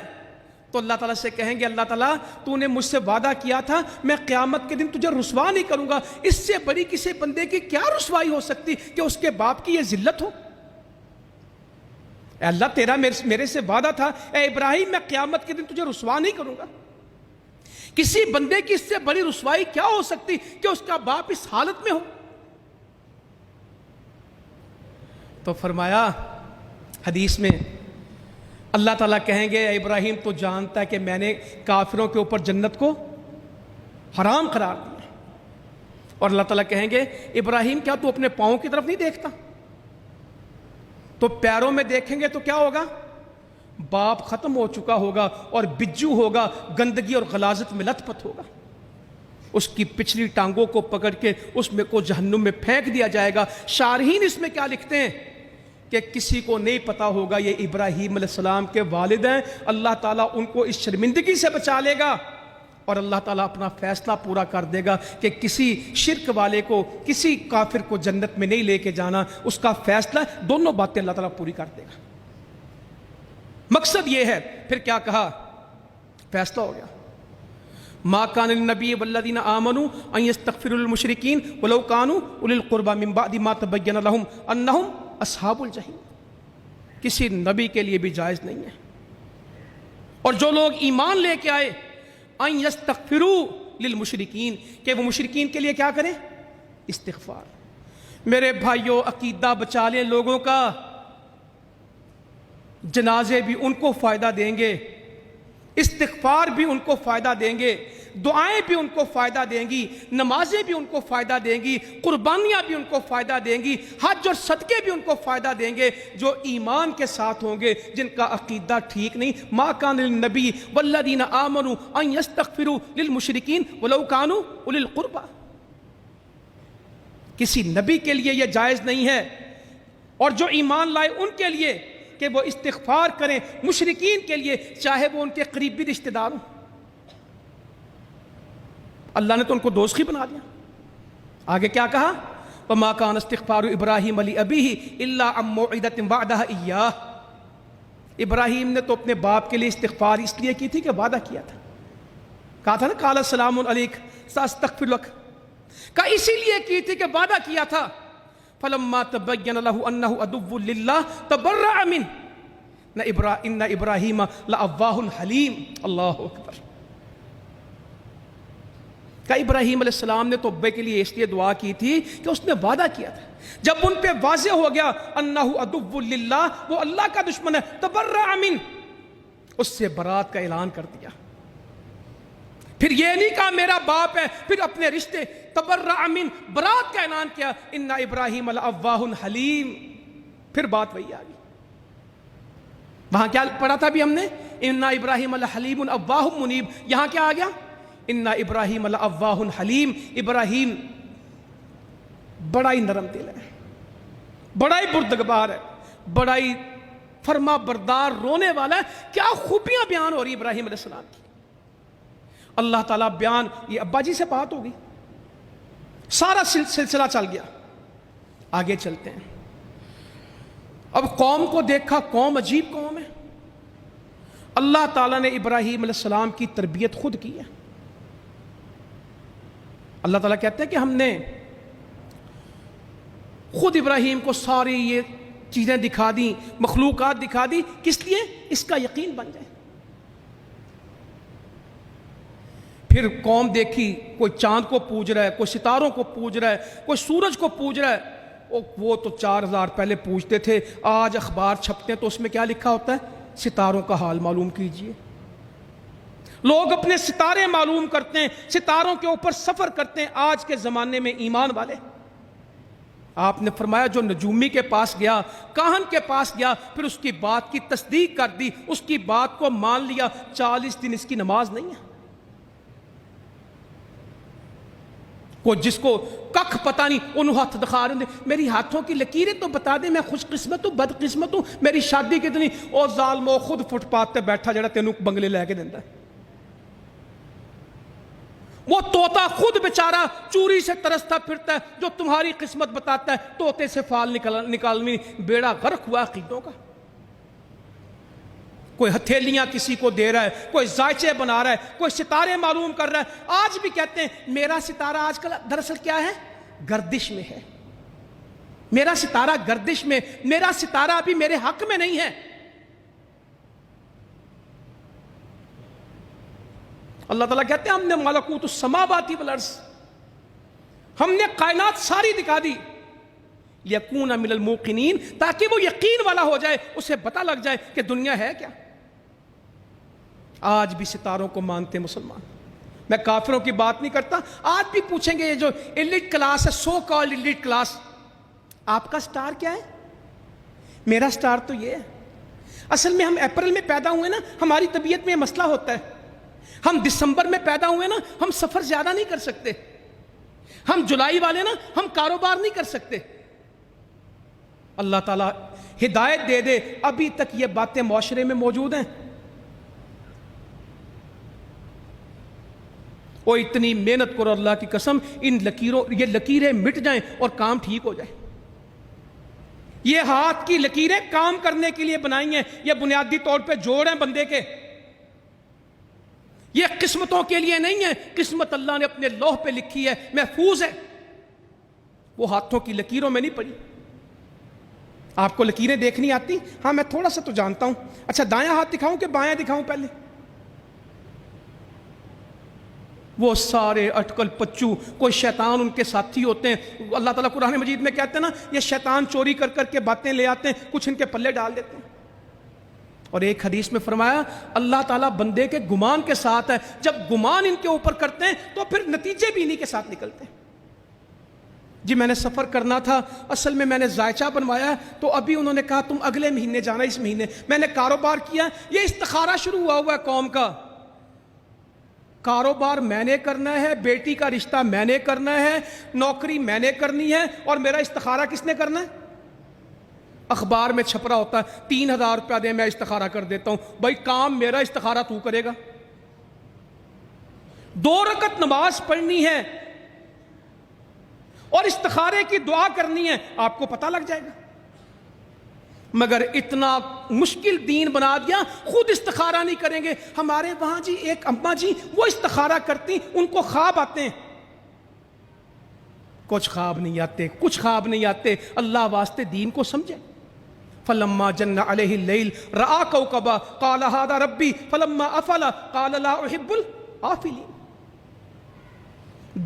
تو اللہ تعالیٰ سے کہیں گے اللہ تعالیٰ تو نے مجھ سے وعدہ کیا تھا میں قیامت کے دن تجھے رسوا نہیں کروں گا. اس سے بڑی کسی بندے کی کیا رسوائی ہو سکتی کہ اس کے باپ کی یہ ذلت ہو. اے اللہ تیرا میرے سے وعدہ تھا اے ابراہیم میں قیامت کے دن تجھے رسوا نہیں کروں گا. کسی بندے کی اس سے بڑی رسوائی کیا ہو سکتی کہ اس کا باپ اس حالت میں ہو. تو فرمایا حدیث میں اللہ تعالیٰ کہیں گے اے ابراہیم تو جانتا ہے کہ میں نے کافروں کے اوپر جنت کو حرام قرار دیا. اور اللہ تعالیٰ کہیں گے ابراہیم کیا تو اپنے پاؤں کی طرف نہیں دیکھتا؟ تو پیروں میں دیکھیں گے تو کیا ہوگا؟ باپ ختم ہو چکا ہوگا اور بجو ہوگا, گندگی اور غلاظت میں لت پت ہوگا. اس کی پچھلی ٹانگوں کو پکڑ کے اس میں کو جہنم میں پھینک دیا جائے گا. شارحین اس میں کیا لکھتے ہیں کہ کسی کو نہیں پتا ہوگا یہ ابراہیم علیہ السلام کے والد ہیں. اللہ تعالیٰ ان کو اس شرمندگی سے بچا لے گا اور اللہ تعالیٰ اپنا فیصلہ پورا کر دے گا کہ کسی شرک والے کو, کسی کافر کو جنت میں نہیں لے کے جانا. اس کا فیصلہ دونوں باتیں اللہ تعالیٰ پوری کر دے گا. مقصد یہ ہے. پھر کیا کہا؟ فیصلہ ہو گیا. ما کان للنبی والذین آمنوا ان یستغفروا للمشرکین ولو کانوا اولی القربى من بعد ما تبین لهم انہم اصحاب الجحیم. کسی نبی کے لیے بھی جائز نہیں ہے. اور جو لوگ ایمان لے کے آئے ان یستغفروا للمشرکین کہ وہ مشرکین کے لیے کیا کریں؟ استغفار. میرے بھائیوں عقیدہ بچا لیں لوگوں کا. جنازے بھی ان کو فائدہ دیں گے, استغفار بھی ان کو فائدہ دیں گے, دعائیں بھی ان کو فائدہ دیں گی, نمازیں بھی ان کو فائدہ دیں گی, قربانیاں بھی ان کو فائدہ دیں گی, حج اور صدقے بھی ان کو فائدہ دیں گے جو ایمان کے ساتھ ہوں گے. جن کا عقیدہ ٹھیک نہیں. ما کان للنبی والذین آمنوا ان یستغفروا للمشرکین ولو کانوا اولی القربى. کسی نبی کے لیے یہ جائز نہیں ہے اور جو ایمان لائے ان کے لیے کہ وہ استغفار کریں مشرکین کے لیے چاہے وہ ان کے قریبی رشتہ دار ہوں. اللہ نے تو ان کو دوزخی بنا دیا. آگے کیا کہا؟ وَمَا كَانَ اسْتِغْفَارُ إِبْرَاهِيمَ لِأَبِيهِ إِلَّا عَن مَّوْعِدَةٍ وَعَدَهَا إِيَّاهُ. ابراہیم نے تو اپنے باپ کے لیے استغفار اس لیے کی تھی کہ وعدہ کیا تھا. کہا تھا نا قَالَ سَلَامٌ عَلَيْكَ سَأَسْتَغْفِرُ لَكَ. کہا اسی لیے کی تھی کہ وعدہ کیا تھا. فَلَمَّا تَبَيَّنَ لَهُ أَنَّهُ عَدُوٌّ لِلَّهِ تَبَرَّأَ مِنْهُ إِنَّ إِبْرَاهِيمَ لَأَوَّاهٌ حَلِيمٌ. اللہ اکبر. کہ ابراہیم علیہ السلام نے توبے کے لیے اس لیے دعا کی تھی کہ اس نے وعدہ کیا تھا. جب ان پہ واضح ہو گیا انہ عدو للہ, وہ اللہ کا دشمن ہے, تبرأ منہ, اس سے برات کا اعلان کر دیا. پھر یہ نہیں کہا میرا باپ ہے, پھر اپنے رشتے تبرأ منہ, برات کا اعلان کیا. ان ابراہیم لأواہ حلیم. پھر بات وہی آ گئی. وہاں کیا پڑھا تھا بھی ہم نے؟ ان ابراہیم لحلیم اواہ منیب. یہاں کیا آ گیا؟ ان ابراہیم لأواہ حلیم. ابراہیم بڑا ہی نرم دل ہے, بڑا ہی بردگبار ہے, بڑا ہی فرما بردار, رونے والا ہے. کیا خوبیاں بیان ہو رہی ابراہیم علیہ السلام کی. اللہ تعالیٰ بیان, یہ ابا جی سے بات ہو گئی, سارا سلسلہ چل گیا. آگے چلتے ہیں. اب قوم کو دیکھا, قوم عجیب قوم ہے. اللہ تعالیٰ نے ابراہیم علیہ السلام کی تربیت خود کی ہے. اللہ تعالیٰ کہتے ہیں کہ ہم نے خود ابراہیم کو ساری یہ چیزیں دکھا دیں, مخلوقات دکھا دی. کس لیے؟ اس کا یقین بن جائے. پھر قوم دیکھی, کوئی چاند کو پوج رہا ہے, کوئی ستاروں کو پوج رہا ہے, کوئی سورج کو پوج رہا ہے. وہ تو 4000 پہلے پوجتے تھے. آج اخبار چھپتے ہیں تو اس میں کیا لکھا ہوتا ہے؟ ستاروں کا حال معلوم کیجئے. لوگ اپنے ستارے معلوم کرتے ہیں, ستاروں کے اوپر سفر کرتے ہیں. آج کے زمانے میں ایمان والے, آپ نے فرمایا جو نجومی کے پاس گیا, کاہن کے پاس گیا, پھر اس کی بات کی تصدیق کر دی, اس کی بات کو مان لیا, 40 دن اس کی نماز نہیں ہے. کوئی جس کو ککھ پتہ نہیں انہوں ہاتھ دکھا رہے ہیں، میری ہاتھوں کی لکیریں تو بتا دے، میں خوش قسمت ہوں بد قسمت ہوں، میری شادی کتنی، او ظالمو خود فٹ پاتھ تے بیٹھا جڑا تینوں بنگلے لے کے دیندا ہے، وہ طوطا خود بیچارہ چوری سے ترستا پھرتا ہے جو تمہاری قسمت بتاتا ہے، طوطے سے فال نکالنی، بیڑا غرق ہوا عقیدوں کا۔ کوئی ہتھیلیاں کسی کو دے رہا ہے، کوئی ذائچے بنا رہا ہے، کوئی ستارے معلوم کر رہا ہے۔ آج بھی کہتے ہیں میرا ستارہ آج کل دراصل کیا ہے؟ گردش میں ہے، میرا ستارہ گردش میں، میرا ستارہ ابھی میرے حق میں نہیں ہے۔ اللہ تعالیٰ کہتے ہیں ہم نے ملکوت السماوات والارض، ہم نے کائنات ساری دکھا دی، یکون من الموقنین، تاکہ وہ یقین والا ہو جائے، اسے پتہ لگ جائے کہ دنیا ہے کیا۔ آج بھی ستاروں کو مانتے مسلمان، میں کافروں کی بات نہیں کرتا، آج بھی پوچھیں گے یہ جو ایلیٹ کلاس ہے، سو کالڈ ایلیٹ کلاس، آپ کا سٹار کیا ہے؟ میرا سٹار تو یہ ہے۔ اصل میں ہم اپریل میں پیدا ہوئے نا، ہماری طبیعت میں یہ مسئلہ ہوتا ہے، ہم دسمبر میں پیدا ہوئے نا، ہم سفر زیادہ نہیں کر سکتے، ہم جولائی والے نا، ہم کاروبار نہیں کر سکتے۔ اللہ تعالیٰ ہدایت دے دے، ابھی تک یہ باتیں معاشرے میں موجود ہیں۔ وہ اتنی محنت کرو اللہ کی قسم، ان لکیروں، یہ لکیریں مٹ جائیں اور کام ٹھیک ہو جائے۔ یہ ہاتھ کی لکیریں کام کرنے کے لیے بنائی ہیں، یہ بنیادی طور پہ جوڑ ہیں بندے کے، یہ قسمتوں کے لیے نہیں ہے، قسمت اللہ نے اپنے لوح پہ لکھی ہے، محفوظ ہے، وہ ہاتھوں کی لکیروں میں نہیں پڑی۔ آپ کو لکیریں دیکھنی آتی؟ ہاں میں تھوڑا سا تو جانتا ہوں۔ اچھا دایاں ہاتھ دکھاؤں کہ بایاں دکھاؤں پہلے؟ وہ سارے اٹکل پچو، کوئی شیطان ان کے ساتھی ہوتے ہیں، اللہ تعالیٰ قرآن مجید میں کہتے ہیں نا، یہ شیطان چوری کر کر کے باتیں لے آتے ہیں، کچھ ان کے پلے ڈال دیتے ہیں۔ اور ایک حدیث میں فرمایا اللہ تعالیٰ بندے کے گمان کے ساتھ ہے، جب گمان ان کے اوپر کرتے ہیں تو پھر نتیجے بھی انہی کے ساتھ نکلتے ہیں۔ جی میں نے سفر کرنا تھا، اصل میں نے ذائچہ بنوایا، تو ابھی انہوں نے کہا تم اگلے مہینے جانا، اس مہینے میں نے کاروبار کیا، یہ استخارہ شروع ہوا ہے قوم کا، کاروبار میں نے کرنا ہے، بیٹی کا رشتہ میں نے کرنا ہے، نوکری میں نے کرنی ہے، اور میرا استخارہ کس نے کرنا ہے؟ اخبار میں چھپ رہا ہوتا ہے 3000 روپیہ دے میں استخارہ کر دیتا ہوں، بھائی کام میرا، استخارہ تو کرے گا۔ 2 رکعت نماز پڑھنی ہے اور استخارے کی دعا کرنی ہے، آپ کو پتہ لگ جائے گا۔ مگر اتنا مشکل دین بنا دیا، خود استخارہ نہیں کریں گے۔ ہمارے وہاں جی ایک اماں جی وہ استخارہ کرتی، ان کو خواب آتے ہیں، کچھ خواب نہیں آتے، کچھ خواب نہیں آتے، اللہ واسطے دین کو سمجھے۔ فلما جن علیہ اللیل رأى کوكبا قال هذا ربی فلما افل قال لا احب الآفلین۔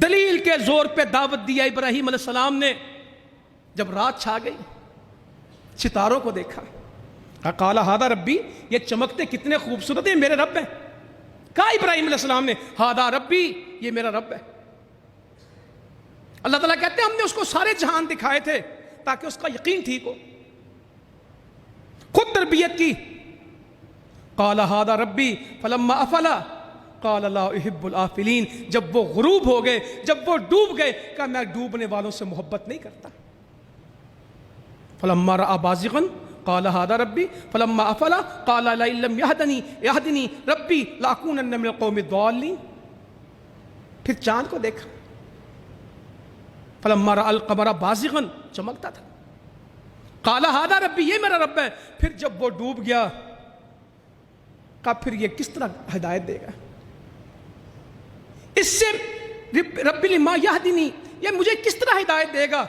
دلیل کے زور پہ دعوت دیا ابراہیم علیہ السلام نے، جب رات چھا گئی ستاروں کو دیکھا، قال هذا ربی، یہ چمکتے کتنے خوبصورت ہیں، میرے رب ہیں۔ کہا ابراہیم علیہ السلام نے هذا ربی، یہ میرا رب ہے۔ اللہ تعالیٰ کہتے ہیں ہم نے اس کو سارے جہان دکھائے تھے تاکہ اس کا یقین ٹھیک ہو، خود تربیت کی۔ قال هذا ربی فلما افل قال لا احب الآفلین، جب وہ غروب ہو گئے، جب وہ ڈوب گئے، کہا میں ڈوبنے والوں سے محبت نہیں کرتا۔ فلما رأى بازغا قال هذا ربی فلما افل قال لئن لم يهدنی ربی لاکونن من القوم الضالین۔ پھر چاند کو دیکھا، فلما رأى القمر بازغا، چمکتا تھا، قال هذا ربی، یہ میرا رب ہے۔ پھر جب وہ ڈوب گیا، کہا پھر یہ کس طرح ہدایت دے گا، اس سے ربی لما یہدنی، یہ مجھے کس طرح ہدایت دے گا،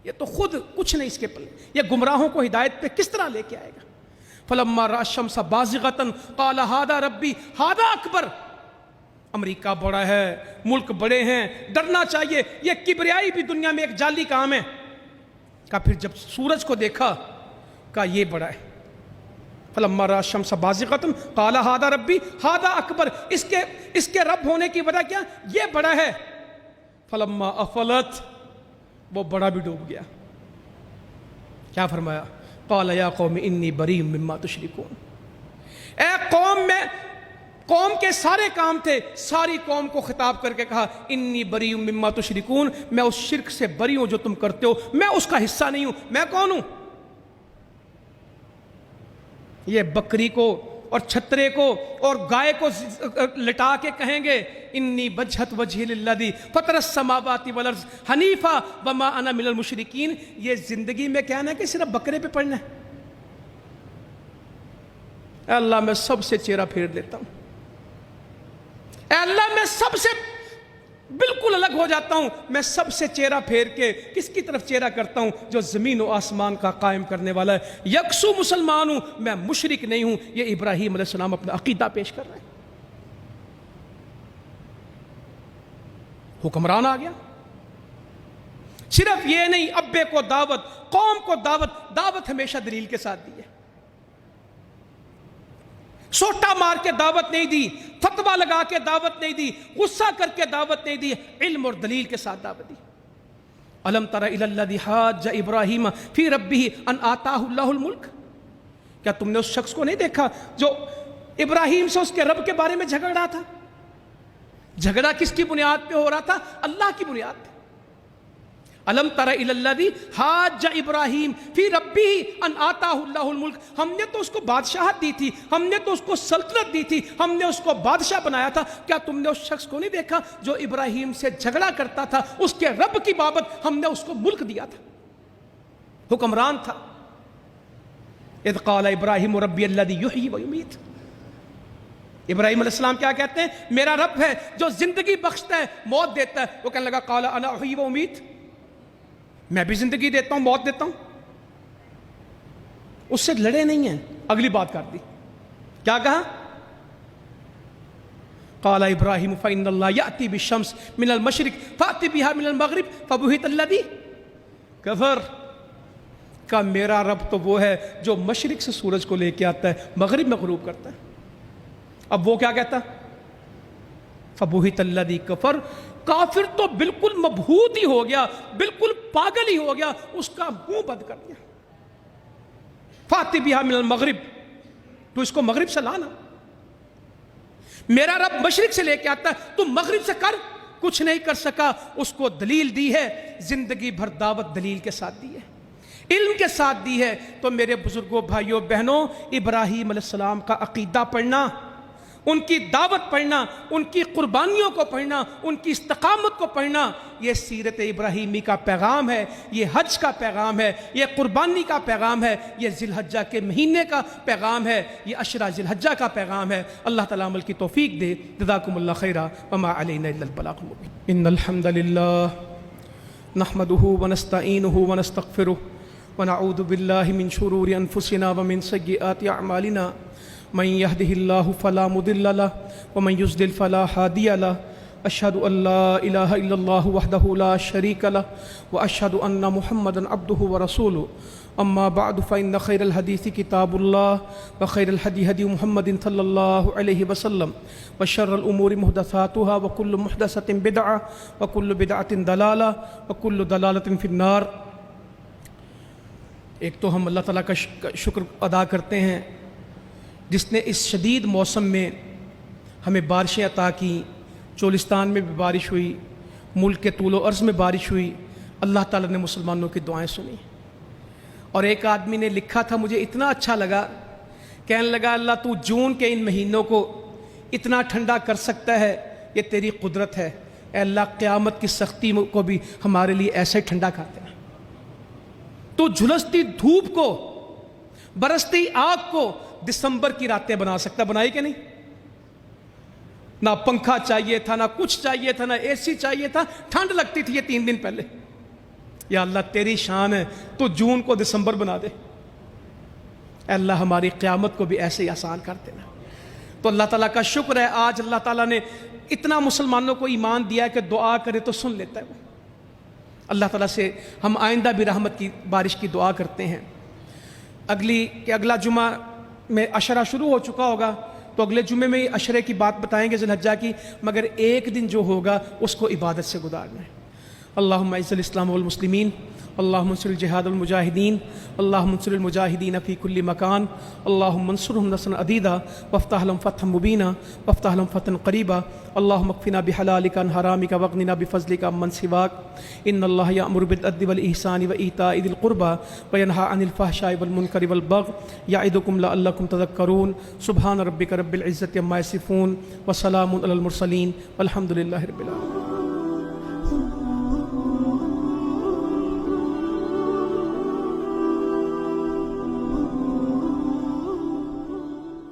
یہ تو خود کچھ نہیں اس کے پلے، یہ گمراہوں کو ہدایت پہ کس طرح لے کے آئے گا۔ فلما رأى الشمس بازغة قال هذا ربی هذا اکبر، امریکہ بڑا ہے، ملک بڑے ہیں، ڈرنا چاہیے، یہ کبریائی بھی دنیا میں ایک جعلی کام ہے۔ کہا پھر جب سورج کو دیکھا، کہا یہ بڑا ہے۔ فلما رأى الشمس بازغة قال هذا ربی هذا اکبر، اس کے رب ہونے کی وجہ کیا، یہ بڑا ہے۔ فلما افلت، وہ بڑا بھی ڈوب گیا۔ کیا فرمایا، قال یا قوم انی بریء مما تشرکون، اے قوم میں قوم کے سارے کام تھے، ساری قوم کو خطاب کر کے کہا انی بری مما تشرکون، میں اس شرک سے بری ہوں جو تم کرتے ہو، میں اس کا حصہ نہیں ہوں۔ میں کون ہوں؟ یہ بکری کو اور چھترے کو اور گائے کو لٹا کے کہیں گے انی وجہت وجہی للذی فطر السماوات والارض حنیفا وما انا من المشرکین۔ یہ زندگی میں کہنا ہے کہ صرف بکرے پہ پڑھنا ہے؟ اے اللہ میں سب سے چہرہ پھیر دیتا ہوں، اے اللہ میں سب سے بالکل الگ ہو جاتا ہوں، میں سب سے چہرہ پھیر کے کس کی طرف چہرہ کرتا ہوں؟ جو زمین و آسمان کا قائم کرنے والا ہے۔ یکسو مسلمان ہوں، میں مشرک نہیں ہوں۔ یہ ابراہیم علیہ السلام اپنا عقیدہ پیش کر رہے ہیں۔ حکمران آ گیا، صرف یہ نہیں، ابے کو دعوت، قوم کو دعوت، دعوت ہمیشہ دلیل کے ساتھ دی ہے، سوٹا مار کے دعوت نہیں دی، فتویٰ لگا کے دعوت نہیں دی، غصہ کر کے دعوت نہیں دی، علم اور دلیل کے ساتھ دعوت دی۔ الم تر الی الذی حاج ابراہیم فی ربہ ان آتاہ اللہ الملک، کیا تم نے اس شخص کو نہیں دیکھا جو ابراہیم سے اس کے رب کے بارے میں جھگڑ رہا تھا؟ جھگڑا کس کی بنیاد پہ ہو رہا تھا؟ اللہ کی بنیاد پہ۔ الم تر الی الذی حاج ابراہیم فی ربہ ان آتاہ اللہ الملک، ہم نے تو اس کو بادشاہت دی تھی، ہم نے تو اس کو سلطنت دی تھی، ہم نے اس کو بادشاہ بنایا تھا، کیا تم نے اس شخص کو نہیں دیکھا جو ابراہیم سے جھگڑا کرتا تھا؟ اس کے رب کی بابت ہم نے اس کو ملک دیا تھا، حکمران تھا۔ اذ قال ابراہیم ربی الذی یحیی و یمیت، ابراہیم علیہ السلام کیا کہتے ہیں؟ میرا رب ہے جو زندگی بخشتا ہے، موت دیتا ہے۔ وہ کہنے لگا قال انا احیی و امیت، میں بھی زندگی دیتا ہوں، موت دیتا ہوں۔ اس سے لڑے نہیں ہیں، اگلی بات کر دی، کیا کہا؟ قال ابراہیم فإن اللہ یأتی بالشمس من المشرق فأتی بها من المغرب فبہت الذی کفر، کہ میرا رب تو وہ ہے جو مشرق سے سورج کو لے کے آتا ہے، مغرب میں غروب کرتا ہے۔ اب وہ کیا کہتا؟ فبہت الذی کفر، کافر تو بالکل مبہوت ہی ہو گیا، بالکل پاگل ہی ہو گیا، اس کا منہ بند کر دیا۔ فاتی بہا من المغرب، تو اس کو مغرب سے لانا، میرا رب مشرق سے لے کے آتا ہے، تو مغرب سے کر، کچھ نہیں کر سکا۔ اس کو دلیل دی ہے، زندگی بھر دعوت دلیل کے ساتھ دی ہے، علم کے ساتھ دی ہے۔ تو میرے بزرگوں، بھائیوں، بہنوں، ابراہیم علیہ السلام کا عقیدہ پڑھنا، ان کی دعوت پڑھنا، ان کی قربانیوں کو پڑھنا، ان کی استقامت کو پڑھنا، یہ سیرت ابراہیمی کا پیغام ہے، یہ حج کا پیغام ہے، یہ قربانی کا پیغام ہے، یہ ذی الحجہ کے مہینے کا پیغام ہے، یہ عشرہ ذی الحجہ کا پیغام ہے۔ اللہ تعالیٰ عمل کی توفیق دے۔ جزاکم اللہ خیرا وما علینا الا البلاغ المبین۔ ان الحمد للہ نحمده ونستعینه ونستغفره ونعوذ باللہ من شرور انفسنا ومن سیئات اعمالنا، من يهده الله فلا مضل له ومن يضلل فلا هادي له، اشهد ان لا اله الا الله وحده لا شريك له واشهد ان محمدا عبده ورسوله، اما بعد فان خير الحديث كتاب الله وخير الهدي هدي محمد صلى الله عليه وسلم وشر الامور محدثاتها وكل محدثة بدعة وكل بدعة ضلالة وكل ضلالة في النار۔ ایک تو ہم اللہ تعالیٰ کا شکر ادا کرتے ہیں جس نے اس شدید موسم میں ہمیں بارشیں عطا کی، چولستان میں بھی بارش ہوئی، ملک کے طول و عرض میں بارش ہوئی، اللہ تعالیٰ نے مسلمانوں کی دعائیں سنی۔ اور ایک آدمی نے لکھا تھا، مجھے اتنا اچھا لگا، کہنے لگا اللہ تو جون کے ان مہینوں کو اتنا ٹھنڈا کر سکتا ہے، یہ تیری قدرت ہے، اے اللہ قیامت کی سختی کو بھی ہمارے لیے ایسے ہی ٹھنڈا کرتے ہیں۔ تو جھلستی دھوپ کو، برستی آگ کو دسمبر کی راتیں بنا سکتا، بنائی کہ نہیں؟ نہ پنکھا چاہیے تھا، نہ کچھ چاہیے تھا، نہ اے سی چاہیے تھا، ٹھنڈ لگتی تھی یہ 3 دن پہلے۔ یا اللہ تیری شان ہے، تو جون کو دسمبر بنا دے، اے اللہ ہماری قیامت کو بھی ایسے ہی آسان کر دینا۔ تو اللہ تعالیٰ کا شکر ہے، آج اللہ تعالیٰ نے اتنا مسلمانوں کو ایمان دیا ہے کہ دعا کرے تو سن لیتا ہے وہ۔ اللہ تعالیٰ سے ہم آئندہ بھی رحمت کی بارش کی دعا کرتے ہیں۔ اگلا جمعہ میں عشرہ شروع ہو چکا ہوگا، تو اگلے جمعے میں عشرے کی بات بتائیں گے ذی الحجہ کی، مگر ایک دن جو ہوگا اس کو عبادت سے گزارنا ہے۔ اللهم اعز الاسلام والمسلمين، اللهم انصر الجهاد المجاهدين، اللهم انصر المجاهدين في كل مكان، اللهم انصرهم نصرا عديدا وافتح لهم فتحا مبينا وافتح لهم فتحا قريبا، اللهم اكفنا بحلالك عن حرامك واغننا بفضلك عمن سواك. ان الله يأمر بالعدل والإحسان وإيتاء ذي القربى وينهى عن الفحشاء والمنكر والبغي يعظكم لعلكم تذكرون. سبحان ربك رب العزة عما يصفون وسلام على المرسلين والحمد لله رب العالمين.